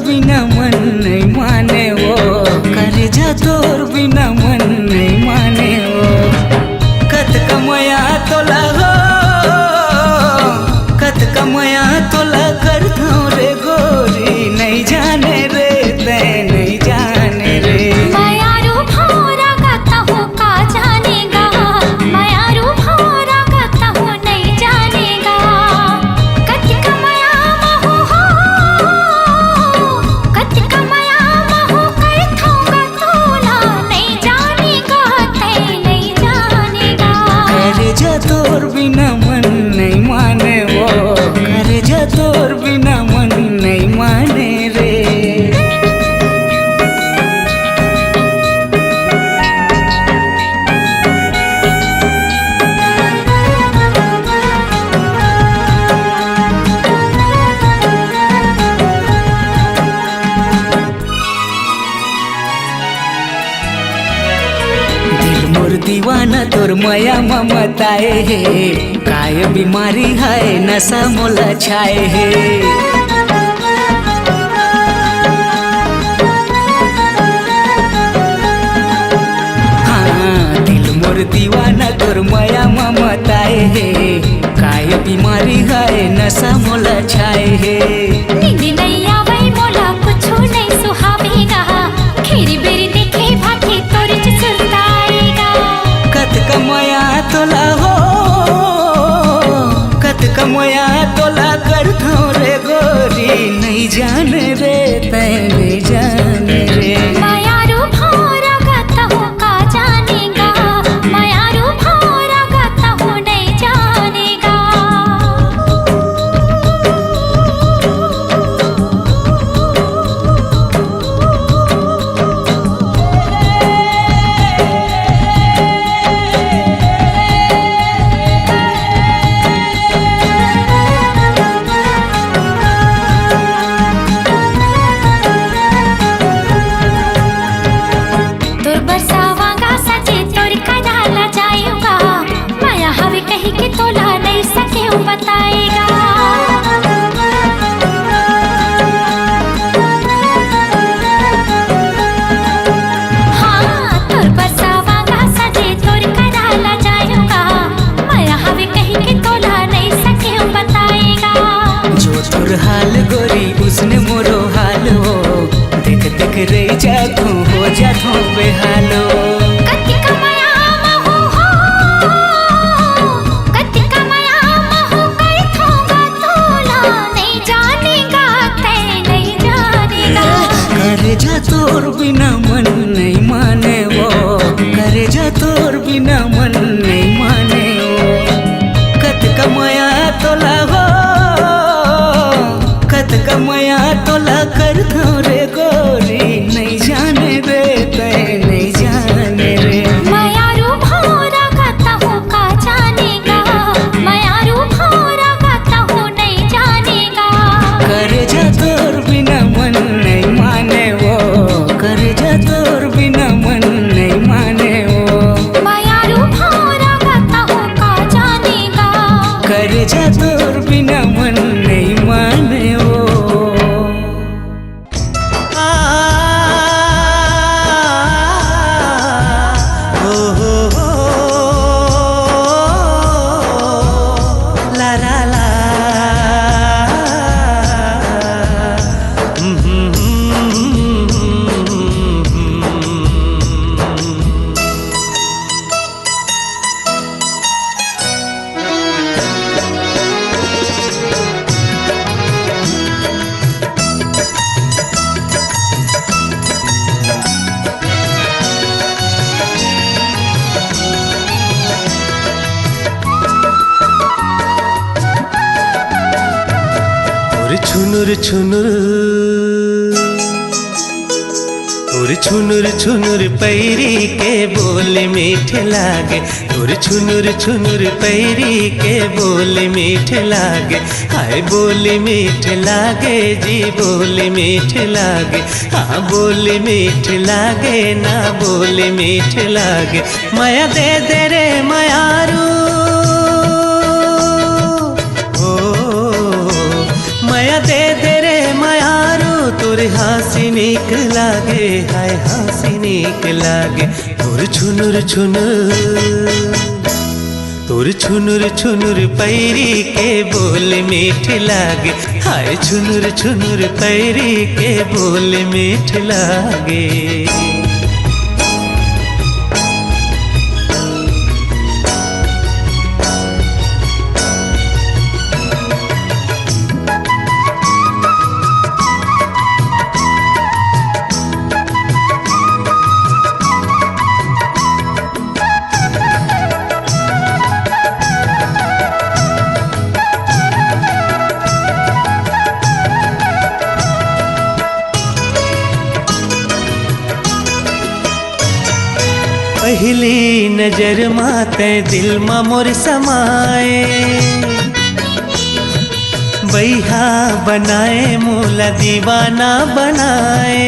बिना मन नहीं माने वो, कलेजा तोर बिना मन नहीं माने वो। कत कमया तोला हो, कत कमया तोला कर दो रे गोरी, नहीं जाने रे ते नहीं जाने रे। मायारू भौरा गाता हूँ का जानेगा, मायारू भौरा गाता हूँ नहीं जानेगा। कत कमया महू हो, कत कमया महू कर दूंगा तोला, नहीं जानेगा ते नहीं जानेगा। कलेजा तोर बिना मन नहीं माने वो, कलेजा तोर बिना मन नहीं माने रे। दिल मोर दीवाना तोर माया ममताए है, काय बीमारी है नशा मोला छाए है। हाँ दिल मोर दीवाना तोर माया ममताए है, काय बीमारी है नशा मोला छाए है। नींद नहीं आवे मोला कुछो नहीं सुहावेगा, खीरी बेरी देखे भाठी तोर सुल्ताएगा। कत कमया तोला हो, कत कमया तोला कर दो रे गोरी, नहीं जाने रे ते नहीं जाने रे। मायारू भौरा गाता हूँ का जानेगा, मायारू भौरा गाता हूँ नहीं जानेगा। तोर बरसावांगा सजे तोर कदाला जाएगा, माया हवे कहीं के तोला नहीं सके बताएगा। हाँ तोर बरसावांगा सजे तोर कदाला जाएगा, माया हवे कहीं के तोला नहीं सके बताएगा। जो तोर हाल गोरी उसने मोरो हाल हो, देख देख रे जाथू हो जाथू बेहालो। कत कमया महू हो, कत कमया महू कर दूंगा तोला, नहीं जानेगा ते नहीं जानेगा। कलेजा तोर बिना मन नहीं माने वो, कलेजा तोर बिना मन नहीं माने वो। कत कमया तोला हो, कत कमया तोला कर दो रे गोरी, नहीं जाने रे ते नहीं जाने रे। मायारू भौरा गाता हूँ का जानेगा, मायारू भौरा गाता हूँ नहीं जानेगा। कलेजा तोर बिना मन नहीं माने वो, कलेजा तोर बिना मन नहीं माने वो। मायारू भौरा गाता हूँ का जानेगा, कलेजा तोर बिना मन नहीं माने वो। छुनुर छुनुर और छुनुर छुनुर पैरी के बोले मीठे लागे, और छुनुर छुनुर पैरी के बोले मीठे लागे। हाय बोले मीठे लागे जी बोले मीठे लागे, हाँ बोले मीठे लागे ना बोले मीठे लागे। माया दे दे रे मायारू, माया दे दे रे मायारू, तोरे हंसी नीक लागे तोर छुनुर छुनुर पैरी के बोल मीठ लागे हाय छुनुर छुनुर पैरी के बोल मीठ लागे। पहली नजर माते दिल मा मोर समाए बैहा बनाए मोला दीवाना बनाए।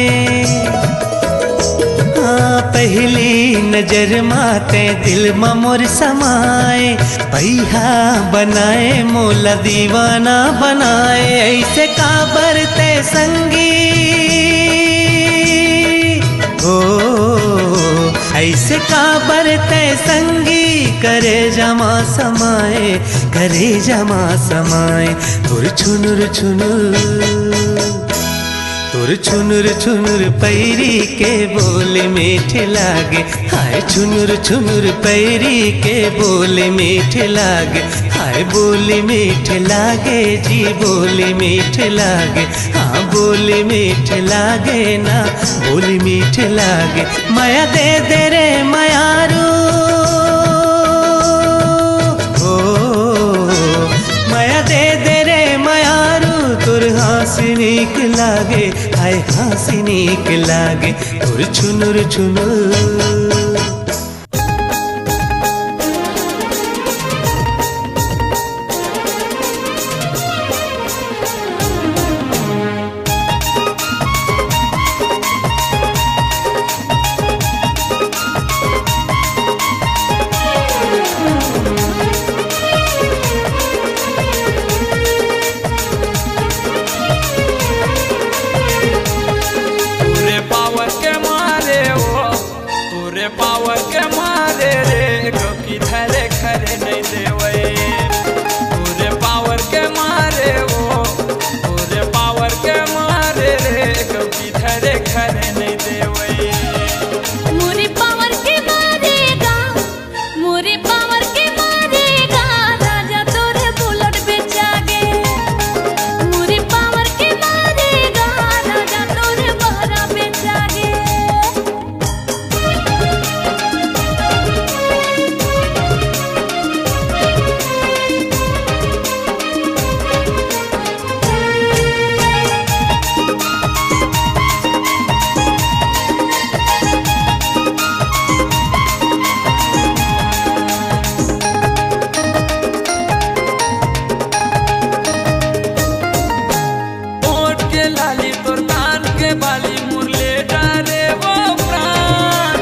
हाँ पहली नजर माते दिल मा मोर समाए बैहा बनाए मोला दीवाना बनाए। ऐसे काबर ते संगी ऐसे काबर ते संगी करे जमा समाए तोर छुनुर पैरी के बोले मीठ लागे हाय छुनुर पैरी के बोले मीठ लागे हाय बोले मीठ लागे जी बोले मीठ लागे हाँ बोले मीठ लागे ना बोले मीठ लागे। माया दे रे मायारू माया दे रे मायारू तोर हंसी नीक लागे हाय हंसी नीक लागे तोर छुनुर पावर के मारे रे कभी धरे खरे नहीं देवे पूरे पावर के मारे वो पूरे पावर के मारे रे कभी धरे खरे नहीं देवे। मोरे पावर के मारेगा मोरे पावर के मारेगा राजा तोरे बुलेट बेचागे। मोरे पावर के मारेगा राजा तोरे बहरा बेचागे। लाली तोर कान के बाली मुरले डारे वो प्राण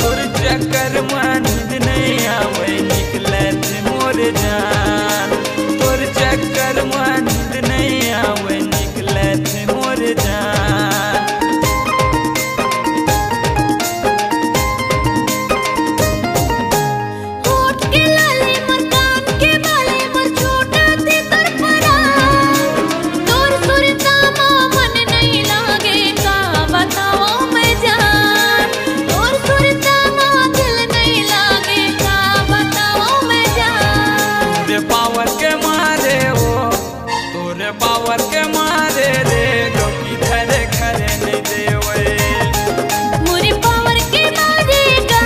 तोर चक्कर में नींद नहीं आवे निकले मोर जान तोर चक्कर में नींद नहीं आवे निकले मोर जान। होठ के लाली मोर कान के बाली मोर छोटा सी तोर परा तोर सुरता मन नहीं लागे का बताओ मैं जान तोर सुरता दिल नहीं लागे का बताओ मैं जान। तोरे पावर के मारे हो तोरे पावर के मारे रे कभी धरे खरे नहीं देवे। मोरे पावर के मारेगा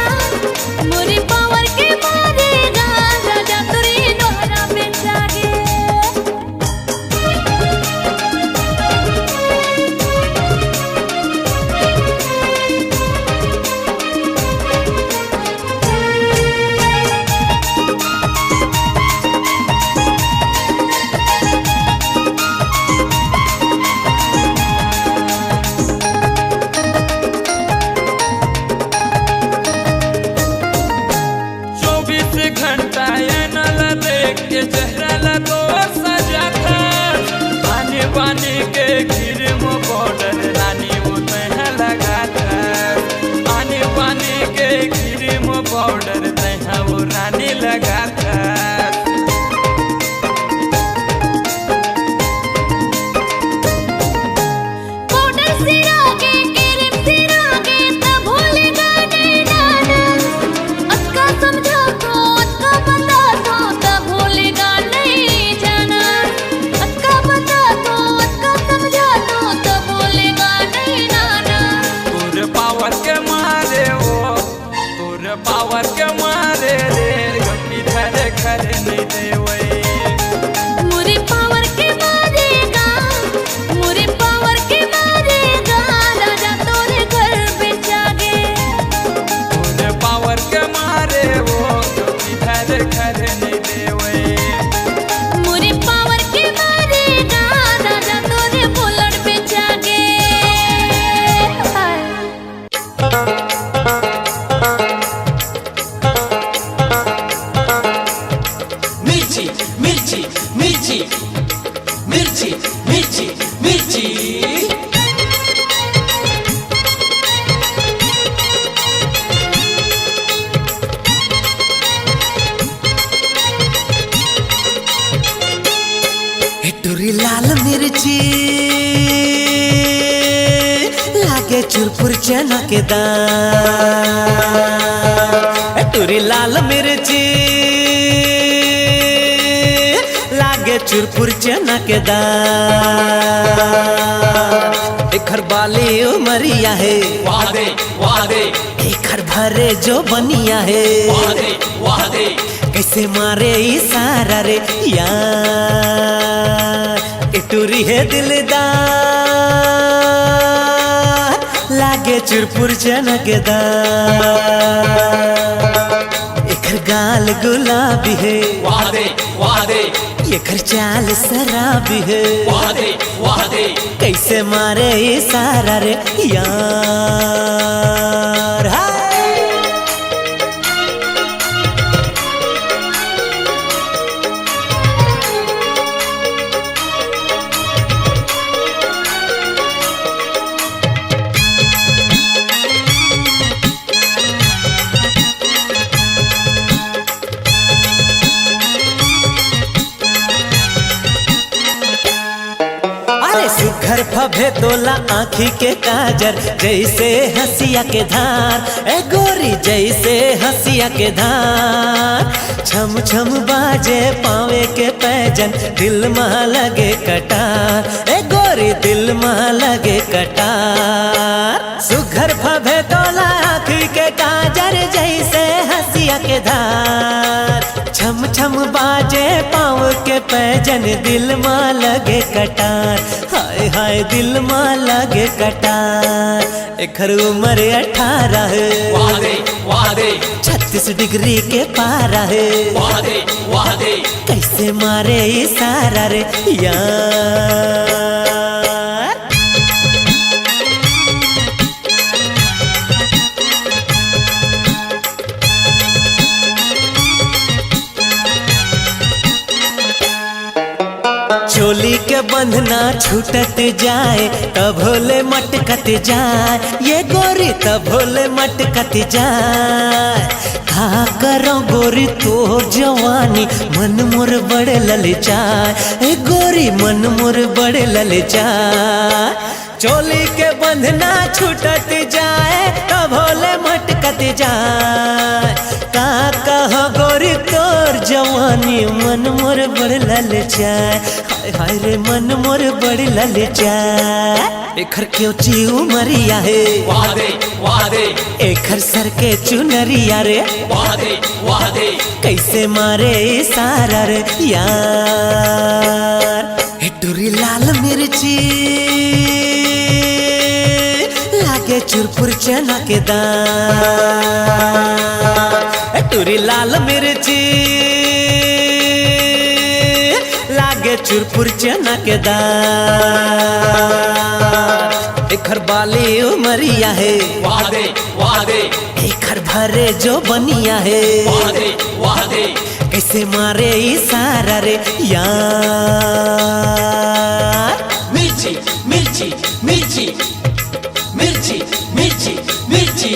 मोरे पावर के मारेगा राजा तोरे दोहरा बेचागे। घंटा ये नल देख के चेहरा लगो सजा था पानी पानी के घिर में बॉर्डर रानी वो तह लगा था लगातार। पाउडर सिरागे क्रीम सिरागे तब भूलेगा नहीं नाना। अचका समझा तो अचका बता दो तब भूलेगा नहीं जाना। अचका बता दो अचका समझा दो तब भूलेगा नहीं नाना। पूरे पावर के मारे वो, पूरे पावर के मारे रे गप्पी धरे खरे नहीं देवे। मुरी पावर के मारेगा, मुरी पावर के मारेगा, राजा तोरे घर बेचागे। पूरे पावर के मारे वो गप्पी धरे खरे नहीं देवे। मुरी पावर के मारेगा, राजा तोरे बुलेट बेचागे। हाय। मिर्ची मिर्ची मिर्ची मिर्ची मिर्ची मिर्ची। टुरी लाल मिर्ची लागे चुरपुर चनकेदार। टुरी लाल मिर्ची लागे चुरपुर चनकेदार। एखर बाली उमरिया है वादे वादे एखर भरे जो बनिया है वादे वादे कैसे मारे इशारा रे यार। टुरी है दिलदार लागे चुरपुर चनकेदार। एखर गाल गुलाबी है वादे वादे एखर चाल शराबी है वादे वादे कैसे मारे इशारा रे यार। हाय। अरे सुघर फभे तोला आँखी के काजर जैसे हंसिया के धार। ए गोरी जैसे हंसिया के धार। छम छम बाजे पावे के पैजन दिल में लगे कटार। ए गोरी दिल में लगे कटार। सुघर फभे तोला आँखी के काजर जैसे हंसिया के धार। छम छम बाजे पाँव के पैजन दिल में लगे कटार। हाय हाय दिल में लगे कटार। एखर उम्र 18 है वादे वादे 36 डिग्री के पारा है वादे वादे कैसे मारे इशारा रे यार। चोली के बंधना छूटत जाए तब भोले मटकत जाए। ये गोरी तब भोले मटकत जाए। का करो गोरी तोर जवानी मन मोर बड़े ललचाए। ए गोरी मन मोर बड़े ललचाए। चोली के बंधना छूटत जाए तब भोले मटकत जाए। का कहो गोरी तोर जवानी मन मोर बड़ ललचाए। हाय हाय रे मन मोर बड़ ललचाए। एखर क्योंची उमरिया है वादे वादे एखर सर के चुनरिया रे वादे वादे कैसे मारे इशारा रे यार। टुरी लाल मिर्ची लागे चुरपुर चनकेदार। टुरी लाल मिर्ची लागे चुरपुर चनकेदार। एखर बाली उमरिया है वादे वादे एखर भरे जो बनिया है वादे वादे कैसे मारे इशारा रे यार। मिर्ची मिर्ची मिर्ची मिर्ची मिर्ची मिर्ची।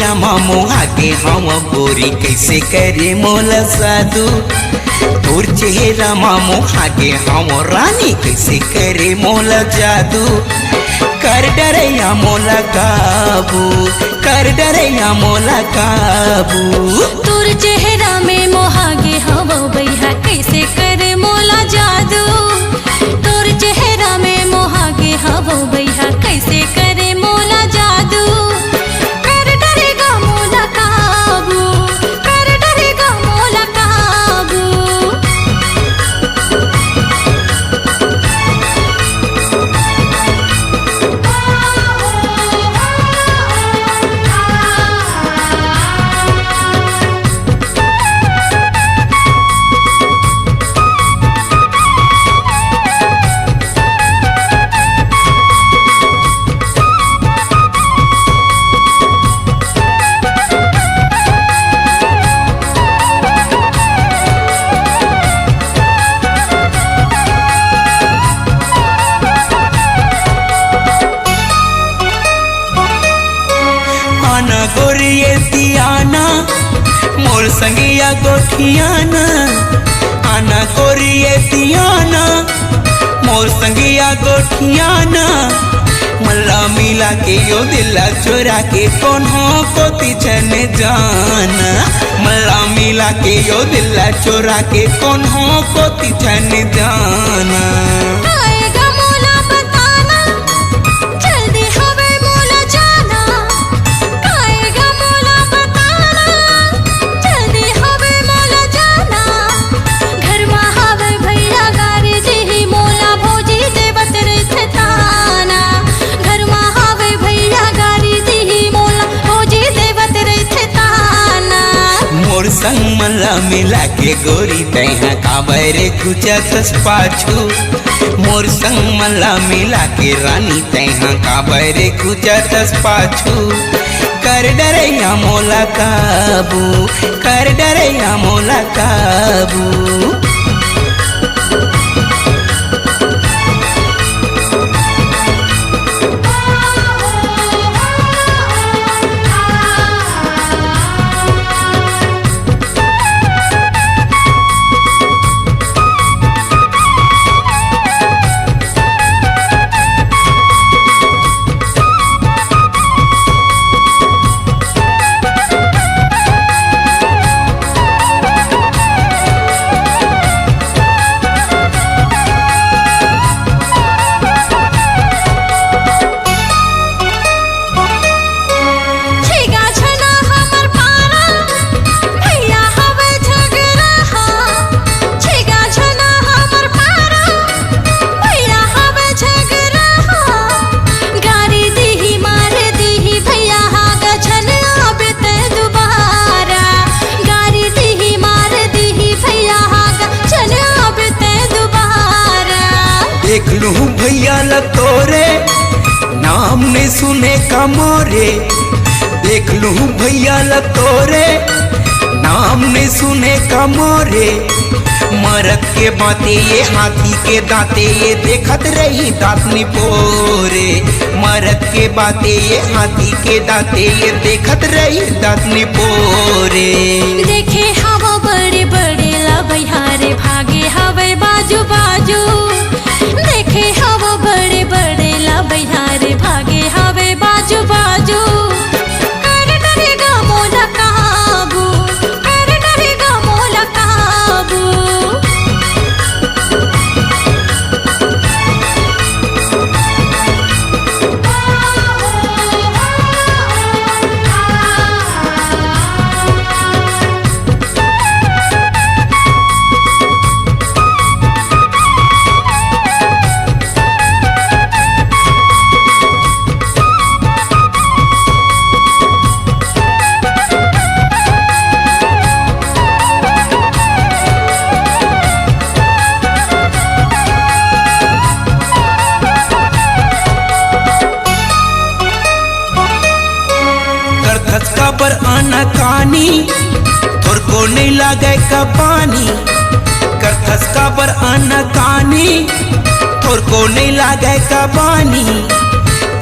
चेहरा मामो आगे हम गोरी कैसे करे मोला साधु तोर चेहरा मामो आगे हम रानी कैसे करे मोला जादू कर डरैया मोला काबू कर डरैया मोला काबू तोर चेहरा में मोहागे हवा भैया कैसे करे मोला जादू तोर चेहरा में मोहागे हवा भैया कैसे करे मोला जादू कर डरेगा मोला काबू कर डरेगा मोला काबू आना गोरिये दियाना मोर संगिया गोठियाना आना गोरिये दियाना मोर संगिया गोठियाना मल्ला मिला के यो दिला चोरा के कौन हो को तिछन जाना मल्ला मिला के यो दिला चोरा के कौन हो को तिछन जाना आएगा मोला बताना जल्दी हवे मोला जाना आएगा मोला बताना जल्दी हवे मोला जाना घर में हवे भैया गारी जी मोला भोजी देवत रे थाना घर में हवे भैया गारी जी मोला भोजी देवत रे थाना मोर संग मल्ला मिला के गोरी तैहा काबरे खुचतस पाछू मोर संग मल्ला मिला के रानी तैहा काबरे खुचतस पाछू कर डरैया मोला काबू कर डरैया मोला काबू छेगा छना हमर पारा भैया हवे झगड़ा छेगा छना हमर पारा भैया हवे झगड़ा गारी दीही मार दीही भैया हागा छन आबे ते दोबारा गारी दीही मार दीही भैया हागा छन आबे ते दोबारा देख लूं भैया ल तोरे नाम ने सुने का मोरे देख लूं भैया ल तोरे नाम ने सुने का मोरे मरद के बाते ये हाथी के दांते ये देखत रही दांतनी पोरे मरद के बाते ये हाथी के दांते ये देखत रही दांतनी पोरे देखे हवा बड़े बड़े ला बहारे भागे हवे बाजू बाजू देखे हवा बड़े बड़े ला बहारे भागे हवे बाजू बाजू कर डरेगा मोला काबू कर डरेगा मोला काबू पर आना कानी थोर को नहीं लागे का पानी करथस का पर आना कानी थोर को नहीं लागे का पानी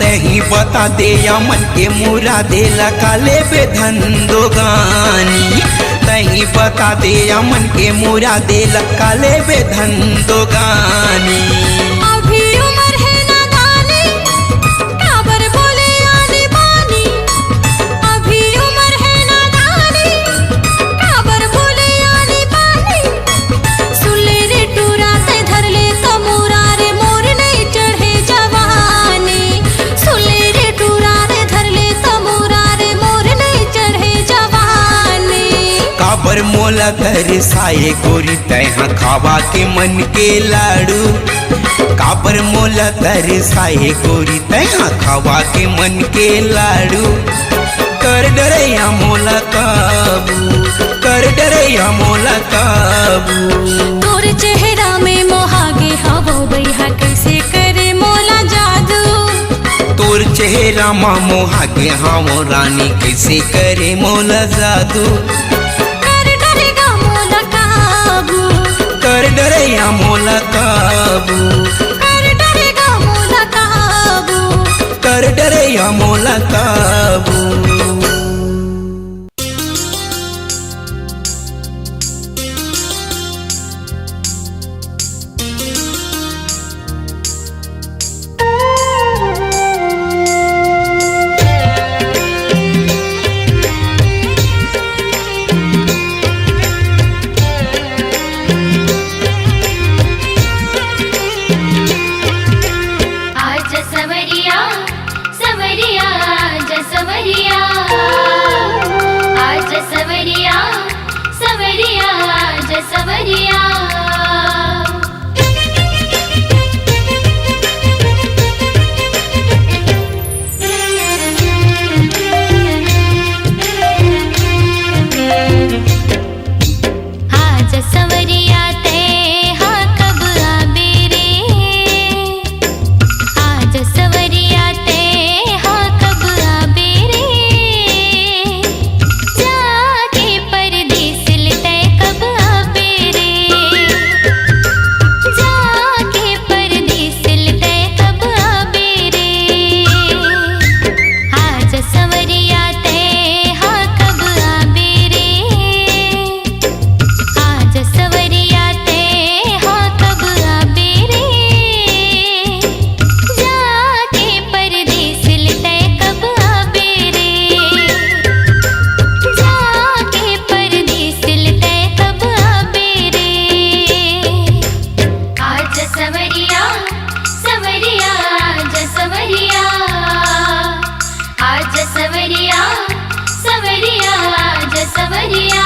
तही बता दे या मन के मुरा देला काले बेधन दो गानी तही बता दे या मन के मुरा देला काले बेधन दो गानी अभी उम्र है नादानी काबर बोले आनी बानी अभी उम्र है नादानी काबर बोले आनी बानी सुले रे टूरा से धर ले तमोरा रे मोर नहीं चढ़े जवानी सुले रे टूरा रे धर ले तमोरा रे मोर नहीं चढ़े जवानी काबर मोला तरसाए गोरी तैहा खावा के मन के लाड़ू काबर मोला तरसाए गोरी तैहा खावा के मन के लाड़ू कर डरैया मोला काबू कर डरैया मोला काबू तोर चेहरा में मोहागे हवो बैहा कैसे करे मोला जादू तोर चेहरा मा मोहागे हामो रानी कैसे करे मोला जादू कर डरेगा मोला काबू कर डरैया मोला काबू कर डरेगा मोला काबू कर डरैया मोला काबू आज सवरिया सवरिया आज सवरिया आज सवरिया सवरिया आज सवरिया आज सवरिया ते हाँ कब आबे रे आज सवरिया ते हाँ कब आबे रे जाके परदेस ले कब आबे रे जाके परदेस ले कब आबे रे आज सवरिया ते हाँ कब आबे रे आज सवरिया ते हाँ कब आबे रे जाके परदेस ले कब आबे रे जाके परदेस ले कब आबे रे आज सवरिया सवरिया आज सवरिया आज सवरिया सवरिया आज सवरिया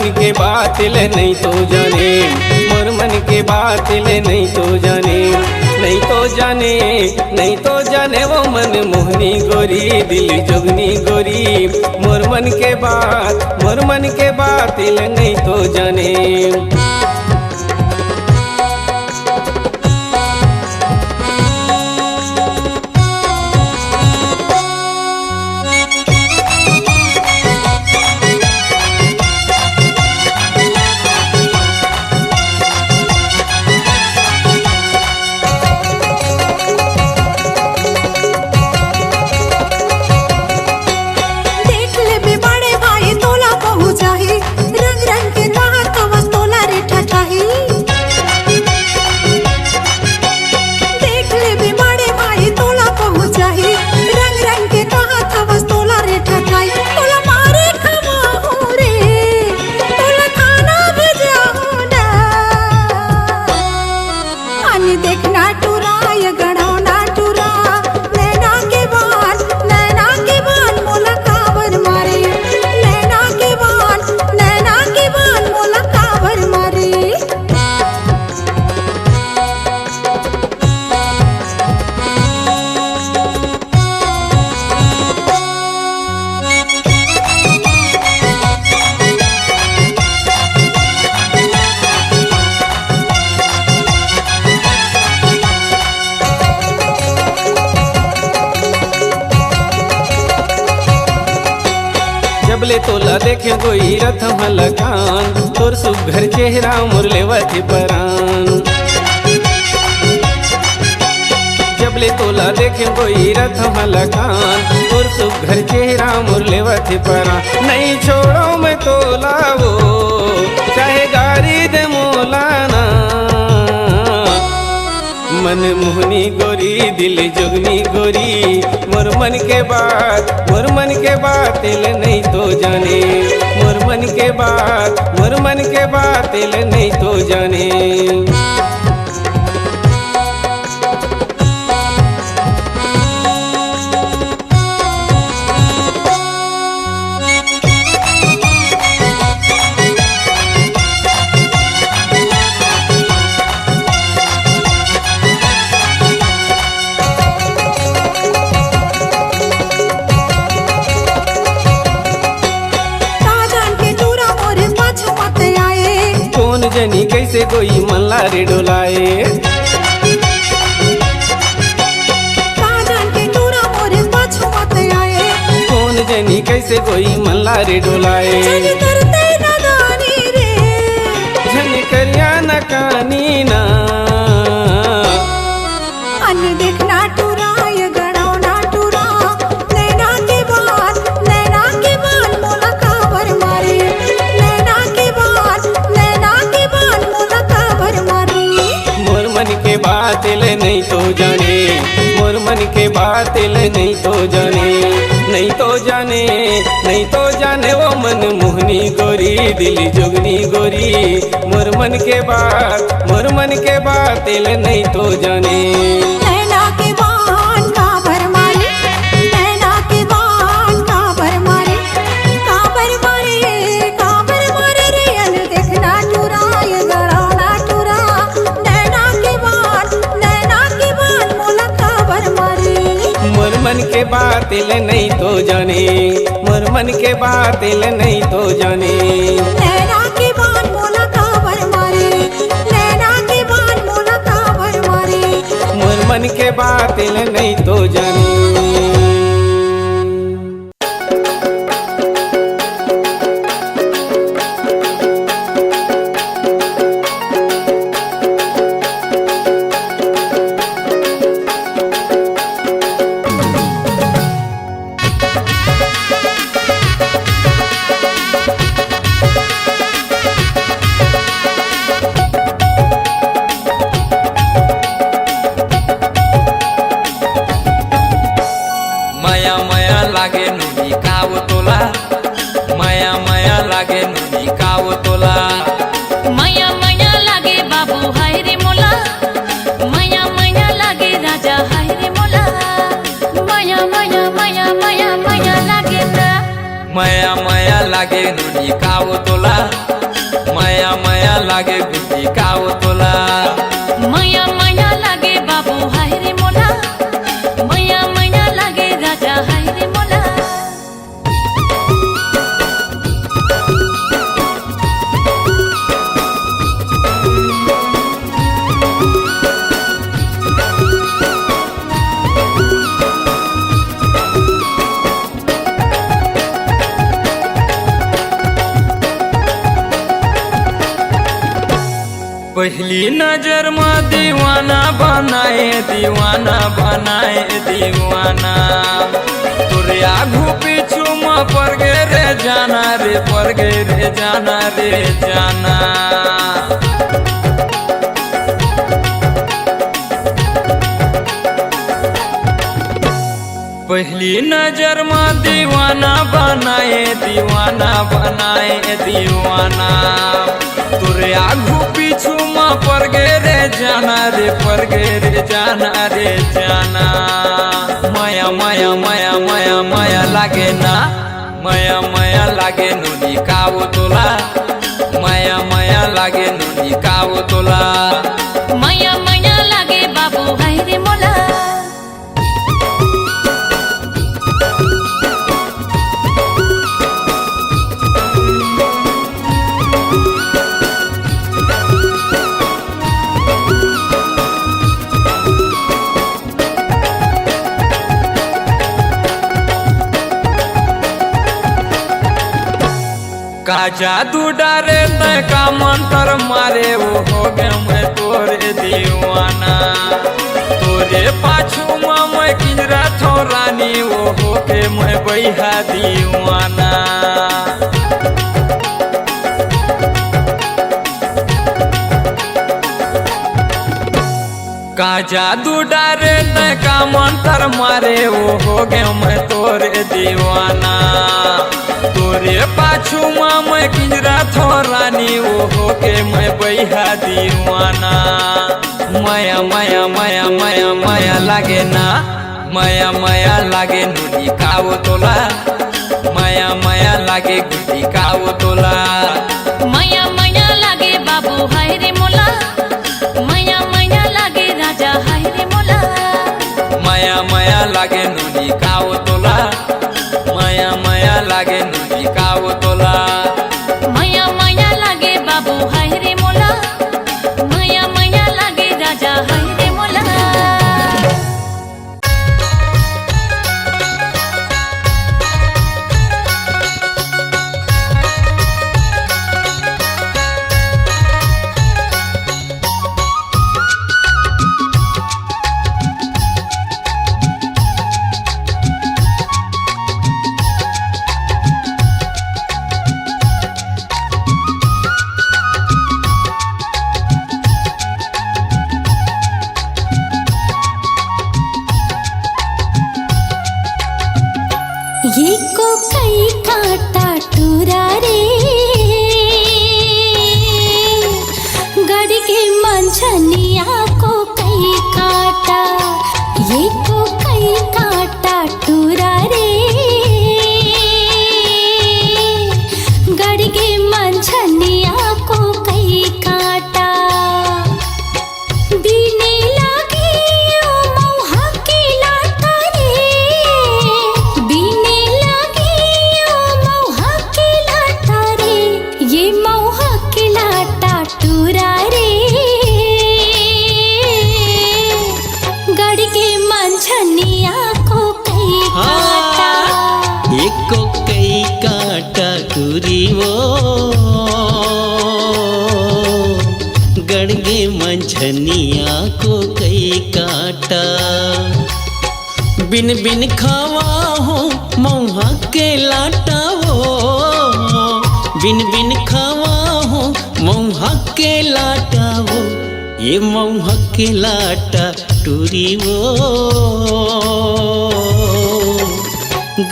मन के बात ले नहीं तो जाने, मोर मन के बात ले नहीं तो जाने, नहीं तो जाने, नहीं तो जाने वो मन मोहनी गोरी दिल जोगनी गोरी, मोर मन के बात, मोर मन के बात ले नहीं तो जाने। जबले तोला देखे कोई रथ लगान, तोर सुघर चेहरा मुरले वथी परान। जबले तोला देखे कोई रथ लगान, तोर सुघर चेहरा मुरले वथी परान। नहीं छोड़ो मैं तोला वो चाहे गारी दे मोलाना, मन मोहनी गोरी दिल जोगनी गोरी, मोर मन के बात, मोर मन के बात ले नहीं तो जाने, मोर मन के बात, मोर मन के बात ले नहीं तो जाने। जनी कैसे कोई मल्ला रे डोलाए, कौन जनी कैसे कोई मल्ला रे डोलाए। झनी करिया न कानी ना देखना टूरा ये गड़ाओ ना टूरा, नैना के बाद मोला काबर मारे, नैना के बाद मोला काबर मारे। मोर मन के बात ले नहीं तो जाने, मोर मन के बात ले नहीं तो जाने, नहीं तो जाने, नहीं तो जाने वो मन मोहनी गोरी दिल जोगनी गोरी, मोर मन के बात, मोर मन के बात ले नहीं तो जाने। मन के बात ले नहीं तो जाने, मोर मन के बात ले नहीं तो जाने। नैना के बान मोला काबर मारे, नैना के बान मोला काबर मारे, मोर मन के बात ले नहीं तो जाने। लागे नुनी काव तोला, माया माया लागे नुनी काव तोला। माया माया लागे बाबू हाय रे मोला, माया माया लागे राजा हाय रे मोला। माया माया माया माया माया लागे ना, माया माया लागे नुनी काव तोला, माया माया लागे गुटी काओ तोला माया माया लागे बाबू हाय रे मोला माया माया लागे राजा हाय रे मोला पहली नजर में दीवाना बनाए दीवाना बनाए दीवाना तोरे आगू पीछू में पड़ गे रे जाना रे पड़ गे रे जाना रे जाना पहली नजर में दीवाना बनाए दीवाना बनाए दीवाना तोरे आगू पीछू में पड़ गे रे जाना रे पड़ गे रे जाना रे जाना माया माया माया माया माया लागे ना माया माया लागे नुनी काओ तोला माया माया लागे नुनी काओ तोला माया माया लागे बाबू हाय रे मोला का जादू डारे तय का मंत्र मारे वो हो गए मैं तोरे दीवाना तोरे पाछू में मैं किंजरा थो रानी वो हो के मैं बैहा दीवाना का जादू डारे तय का मंत्र मारे वो हो गए मैं तोरे दीवाना तोरे पाछू में मैं किंजरा थो रानी वो हो के मैं बैहा दीवाना माया माया माया माया माया लागे ना माया माया लागे नुनी काओ तोला माया माया लागे गुटी काओ तोला माया माया लागे बाबू हाय रे मोला माया माया लागे राजा हाय रे मोला माया माया लागे नुनी काओ तोला माया माया लागे नुनी काओ तोला माया माया लागे बाबू हाय रे मोला माया माया लागे राजा हाय रे मोला ये को कई काटा टूरा रे गड़ के मंझनिया को कई काटा ये को कई काटा टूरा रे गड़ के मंझनिया को कई काटा बीने लागे ओ मौहा के लाटा रे बीने लागे ओ मौहा के लाटा रे ये मौहा के लाटा टूरा रे गड़ के मंझनिया को कई काटा एको कई काटा टूरी वो गड़गे मंझनिया को कई काटा बिन बिन खावा हो मौहा के लाटा हो बिन बिन खावा हो मौहा के लाटा हो ये मौहा के लाटा टूरी वो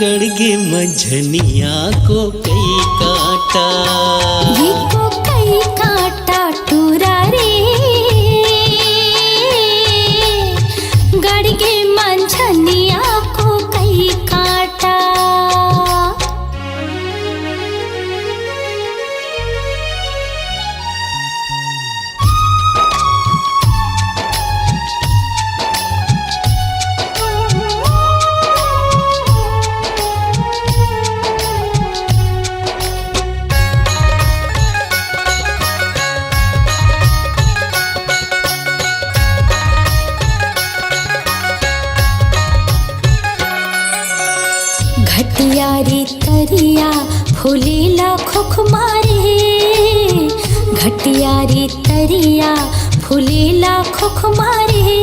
गड़गे मंझनिया को कई काटा ये को कई काटा टूरा रे गड़ के मंझनिया को कई काटा फूलेला खुखमारे घटियारी तरिया फूलेला खुखमारे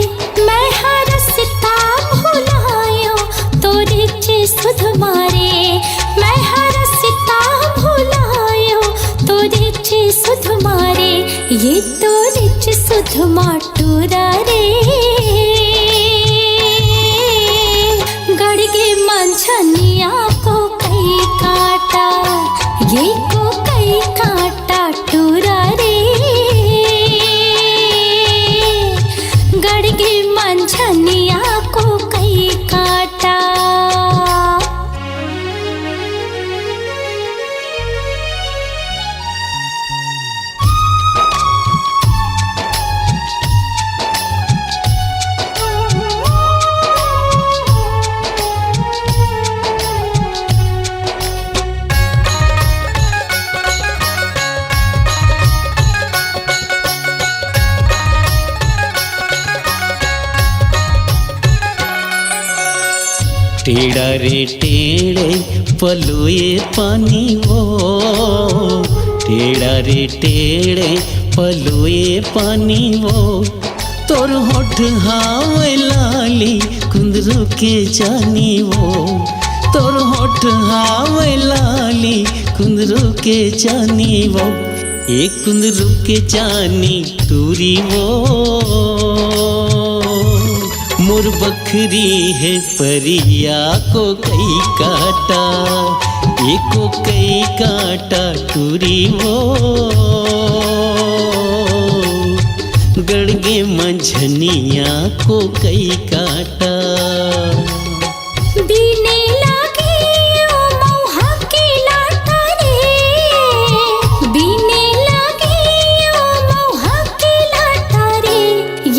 मैं हरसता भुलायो तोरे चे सुध मारे मैं हरसता भुलायो तोरे चे सुध मारे ये तोरे चे सुध माटूरा रे गड़गे मंझनिया को कई काटा ये को कई काटा टूरा रे गड़गे मंझनिया को कई काटा टेढ़ा रे टेढ़े पलोए पानी वो टेढ़ा रे टेढ़े पलोए पानी वो तोर होठ हावे लाली कुंदरू के जानी वो तोर होठ हावे लाली कुंदरू के जानी वो एक कुंदरू के जानी टूरी वो मोर बखरी है परिया को कई काटा एको कई काटा टूरी वो गड़गे मंझनिया को कई काटा बीने लागे ओ मौहा के लाटा रे बीने लागे ओ मौहा के लाटा रे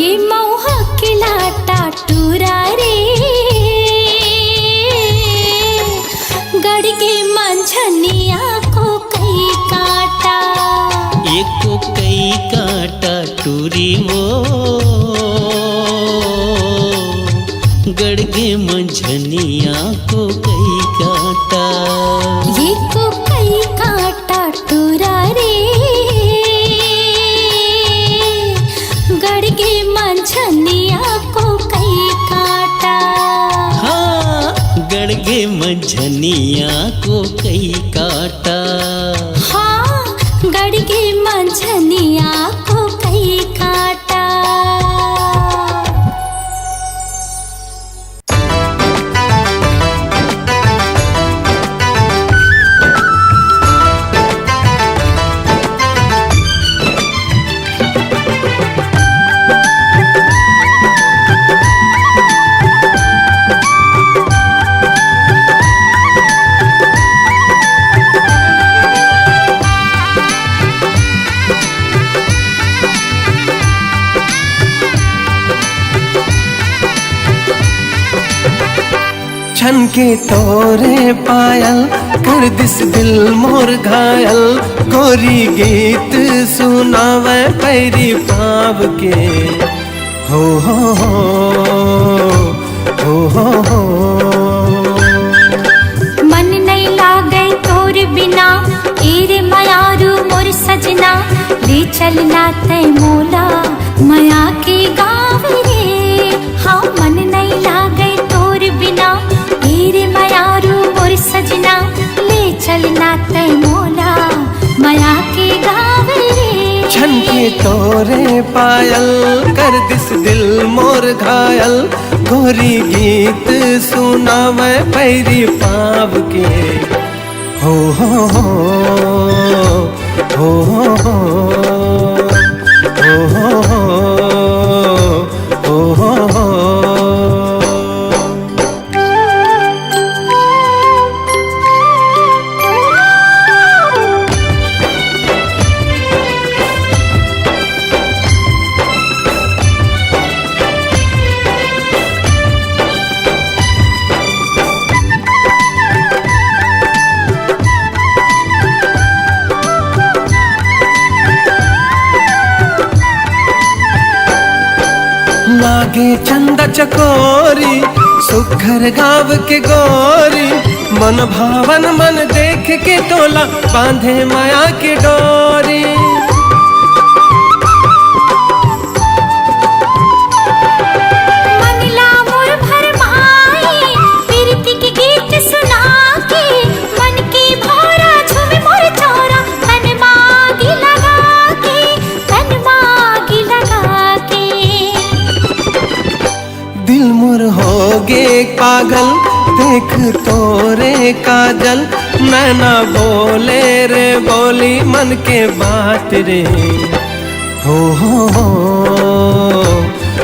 ये मौहा के लाटा टूरा रे गड़गे मंझनिया को कई काटा एको कई काटा टूरी वो गड़गे मंझनिया को कई काटा ये को कई काटा टूरा रे गड़गे मंझनिया को कई काटा हाँ गड़गे मंझनिया को कई काटा हाँ गड़गे मंझनिया को कई काटा छन के तोरे पायल कर दिस दिल मोर घायल गोरी गीत सुनावे पैरी पाव के हो हो हो हो हो मन नहीं लागे तोर बिना एरे मयारू मोर सजना ले चलना तय मोला मया के गाँव रे हाँ मन नहीं लागे तोर बिना एरे मयारू मोर सजना ले चलना तय मोला मया के गाँव रे छन के तोरे पायल कर दिस दिल मोर घायल गोरी गीत सुनावे पैरी पाव के हो हो हो हो हो हो हो हो हो। लागे चंदा चकोरी सुघर गाँव के गोरी मन भावन मन देख के तोला बांधे माया की डोरी। मनला मोर भरमाई प्रीति के गीत सुना के, मन की भौरा झूमे मोर चौरा, तन मागी लगा के, तन मागी लगा के। दिल मोर हो गे पागल देख तोरे काजल, नैना बोले रे बोली मन के बात रे। हो हो हो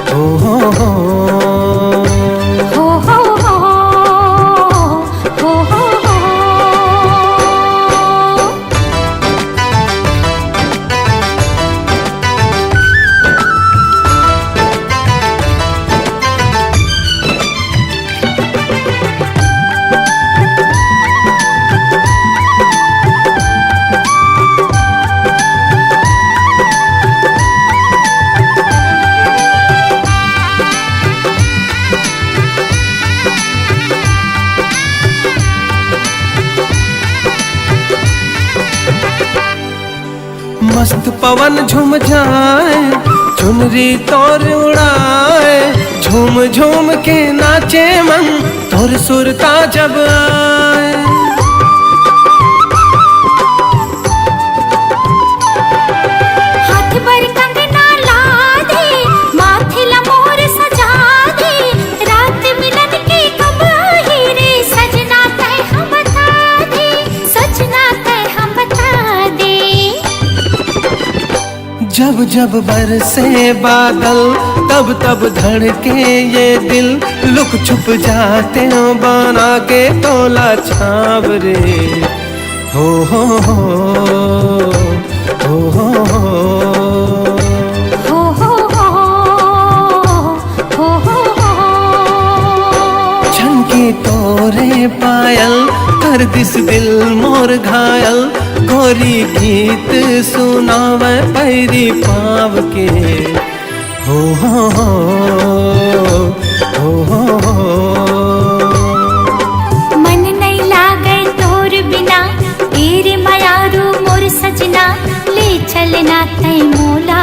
हो हो हो हो हो हो हो हो हो। मस्त पवन झूम जाए चुनरी तोर उड़ाए, झूम झूम के नाचे मन तोर सुरता जब आए। हाथ पर कंगना ला दे, माथे ला मोर सजा दे, रात मिलन की कब आई रे, सजना तय हम बता दे, सजना तय हम बता दे। जब जब बरसे बादल तब तब धड़के ये दिल, लुक छुप जाते हो बना के तोला छाव रे। हो हो हो हो हो हो हो हो हो हो हो। झनके तोरे पायल कर दिस दिल मोर घायल, गोरी गीत सुनावे पैरी पाव के। हो हो हो हो हो हो। मन नहीं लागे तोर बिना, तेरे मायारू मोर सजना, ले चलना तय मोला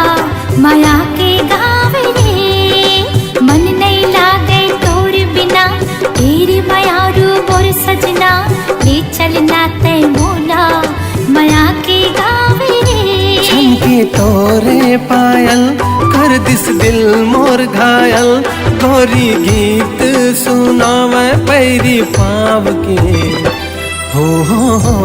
माया के गाँव रे। मन नहीं लागे तोर बिना, तेरे मायारू मोर सजना, ले चलना तय मोला माया के गाँव रे। झनके तोरे पायल कर दिस दिल मोर घायल, गोरी गीत सुनावे पैरी पाव के। हो हो हो